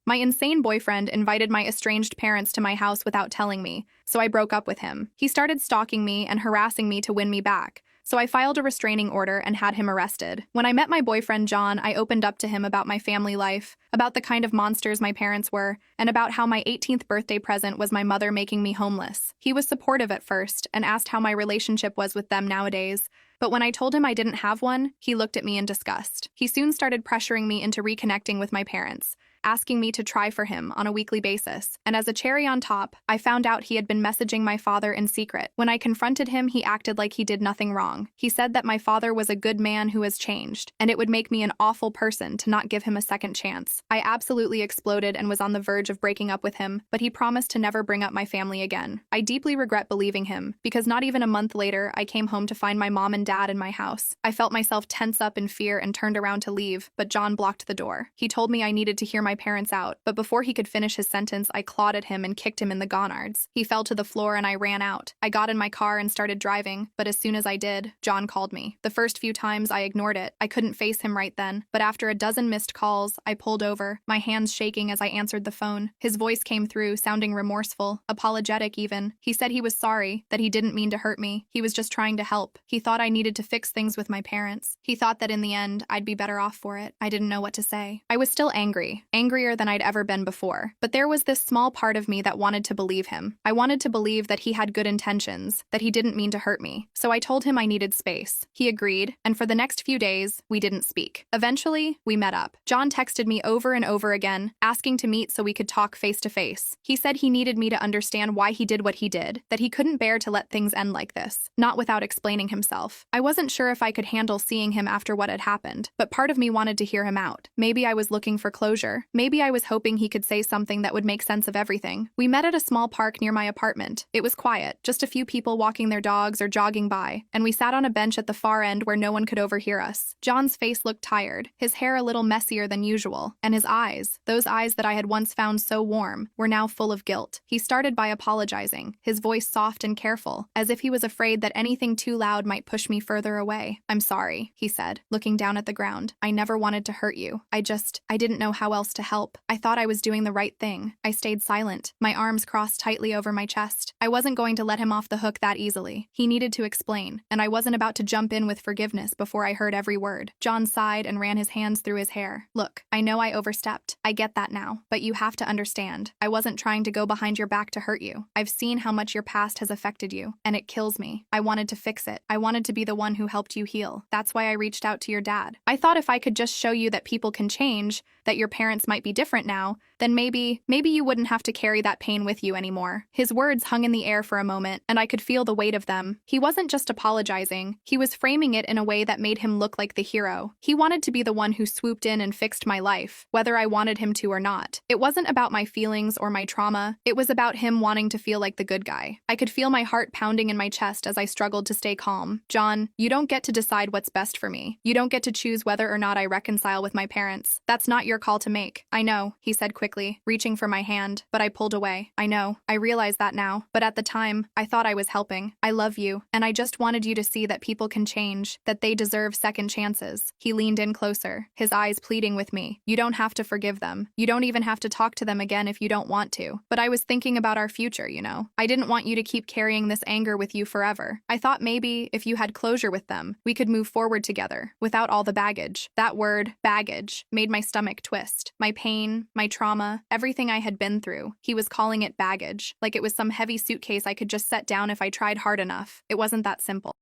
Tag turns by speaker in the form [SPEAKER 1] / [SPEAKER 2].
[SPEAKER 1] My insane boyfriend invited my estranged parents to my house without telling me, so I broke up with him. He started stalking me and harassing me to win me back, so I filed a restraining order and had him arrested. When I met my boyfriend John, I opened up to him about my family life, about the kind of monsters my parents were, and about how my 18th birthday present was my mother making me homeless. He was supportive at first and asked how my relationship was with them nowadays, but when I told him I didn't have one, he looked at me in disgust. He soon started pressuring me into reconnecting with my parents, asking me to try for him on a weekly basis. And as a cherry on top, I found out he had been messaging my father in secret. When I confronted him, he acted like he did nothing wrong. He said that my father was a good man who has changed, and it would make me an awful person to not give him a second chance. I absolutely exploded and was on the verge of breaking up with him, but he promised to never bring up my family again. I deeply regret believing him, because not even a month later, I came home to find my mom and dad in my house. I felt myself tense up in fear and turned around to leave, but John blocked the door. He told me I needed to hear my parents out, but before he could finish his sentence, I clawed at him and kicked him in the gonards. He fell to the floor and I ran out. I got in my car and started driving, but as soon as I did, John called me. The first few times I ignored it. I couldn't face him right then, but after a dozen missed calls, I pulled over, my hands shaking as I answered the phone. His voice came through, sounding remorseful, apologetic even. He said he was sorry, that he didn't mean to hurt me. He was just trying to help. He thought I needed to fix things with my parents. He thought that in the end, I'd be better off for it. I didn't know what to say. I was still angry, angrier than I'd ever been before. But there was this small part of me that wanted to believe him. I wanted to believe that he had good intentions, that he didn't mean to hurt me. So I told him I needed space. He agreed, and for the next few days, we didn't speak. Eventually, we met up. John texted me over and over again, asking to meet so we could talk face to face. He said he needed me to understand why he did what he did, that he couldn't bear to let things end like this, not without explaining himself. I wasn't sure if I could handle seeing him after what had happened, but part of me wanted to hear him out. Maybe I was looking for closure. Maybe I was hoping he could say something that would make sense of everything. We met at a small park near my apartment. It was quiet, just a few people walking their dogs or jogging by, and we sat on a bench at the far end where no one could overhear us. John's face looked tired, his hair a little messier than usual, and his eyes, those eyes that I had once found so warm, were now full of guilt. He started by apologizing, his voice soft and careful, as if he was afraid that anything too loud might push me further away. "I'm sorry," he said, looking down at the ground. "I never wanted to hurt you. I didn't know how else to help. I thought I was doing the right thing." I stayed silent, my arms crossed tightly over my chest. I wasn't going to let him off the hook that easily. He needed to explain, and I wasn't about to jump in with forgiveness before I heard every word. John sighed and ran his hands through his hair. "Look, I know I overstepped. I get that now, but you have to understand. I wasn't trying to go behind your back to hurt you. I've seen how much your past has affected you, and it kills me. I wanted to fix it. I wanted to be the one who helped you heal. That's why I reached out to your dad. I thought if I could just show you that people can change, that your parents might be different now, then maybe you wouldn't have to carry that pain with you anymore." His words hung in the air for a moment, and I could feel the weight of them. He wasn't just apologizing, he was framing it in a way that made him look like the hero. He wanted to be the one who swooped in and fixed my life, whether I wanted him to or not. It wasn't about my feelings or my trauma, it was about him wanting to feel like the good guy. I could feel my heart pounding in my chest as I struggled to stay calm. "John, you don't get to decide what's best for me. You don't get to choose whether or not I reconcile with my parents. That's not your call to make." "I know," he said quickly, reaching for my hand, but I pulled away. "I know. I realize that now. But at the time, I thought I was helping. I love you, and I just wanted you to see that people can change, that they deserve second chances." He leaned in closer, his eyes pleading with me. "You don't have to forgive them. You don't even have to talk to them again if you don't want to. But I was thinking about our future, you know. I didn't want you to keep carrying this anger with you forever. I thought maybe, if you had closure with them, we could move forward together, without all the baggage." That word, baggage, made my stomach twist. My pain, my trauma, everything I had been through. He was calling it baggage, like it was some heavy suitcase I could just set down if I tried hard enough. It wasn't that simple.